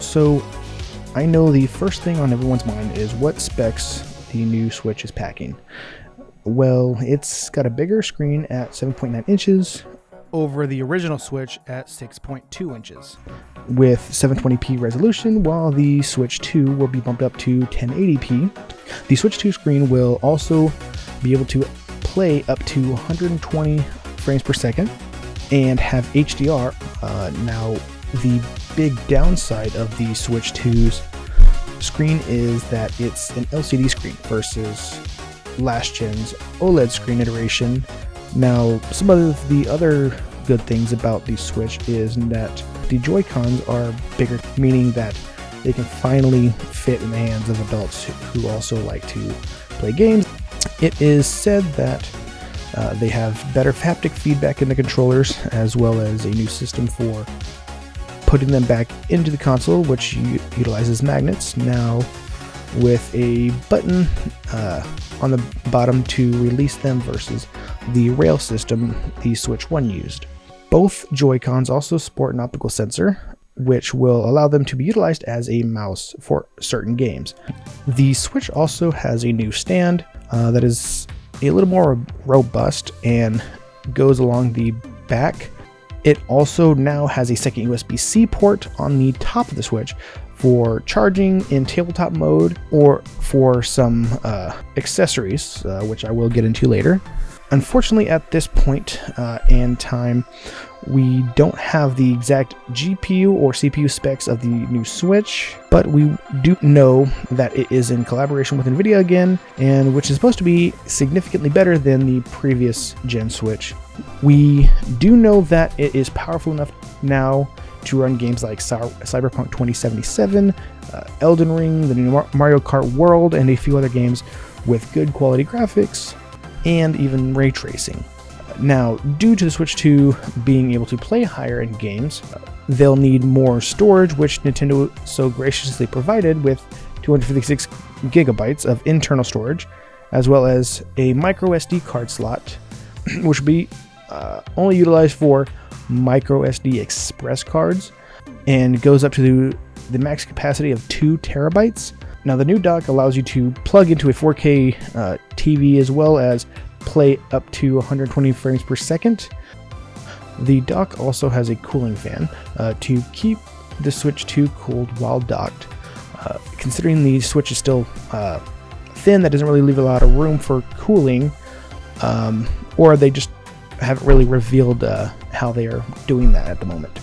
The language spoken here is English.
So I know the first thing on everyone's mind is what specs the new Switch is packing. Well, it's got a bigger screen at 7.9 inches over the original Switch at 6.2 inches with 720p resolution, while the Switch 2 will be bumped up to 1080p. The Switch 2 screen will also be able to play up to 120 frames per second and have HDR. Now, the big downside of the Switch 2's screen is that it's an LCD screen versus last gen's OLED screen iteration. Now, some of the other good things about the Switch is that the Joy-Cons are bigger, meaning that they can finally fit in the hands of adults who also like to play games. It is said that they have better haptic feedback in the controllers, as well as a new system for putting them back into the console, which utilizes magnets, now with a button on the bottom to release them versus the rail system the Switch 1 used. Both Joy-Cons also sport an optical sensor, which will allow them to be utilized as a mouse for certain games. The Switch also has a new stand that is a little more robust and goes along the back. It also now has a second USB-C port on the top of the Switch for charging in tabletop mode or for some accessories, which I will get into later. Unfortunately, at this point in time, we don't have the exact GPU or CPU specs of the new Switch, but we do know that it is in collaboration with NVIDIA again, and which is supposed to be significantly better than the previous gen Switch. We do know that it is powerful enough now to run games like Cyberpunk 2077, Elden Ring, the new Mario Kart World, and a few other games with good quality graphics and even ray tracing. Now, due to the Switch 2 being able to play higher end games, they'll need more storage, which Nintendo so graciously provided with 256 gigabytes of internal storage, as well as a micro SD card slot, which will be only utilized for micro SD express cards and goes up to the max capacity of 2 terabytes. Now, the new dock allows you to plug into a 4K TV as well as play up to 120 frames per second. The dock also has a cooling fan to keep the Switch 2 cooled while docked. Considering the Switch is still thin, that doesn't really leave a lot of room for cooling, or they just haven't really revealed how they are doing that at the moment.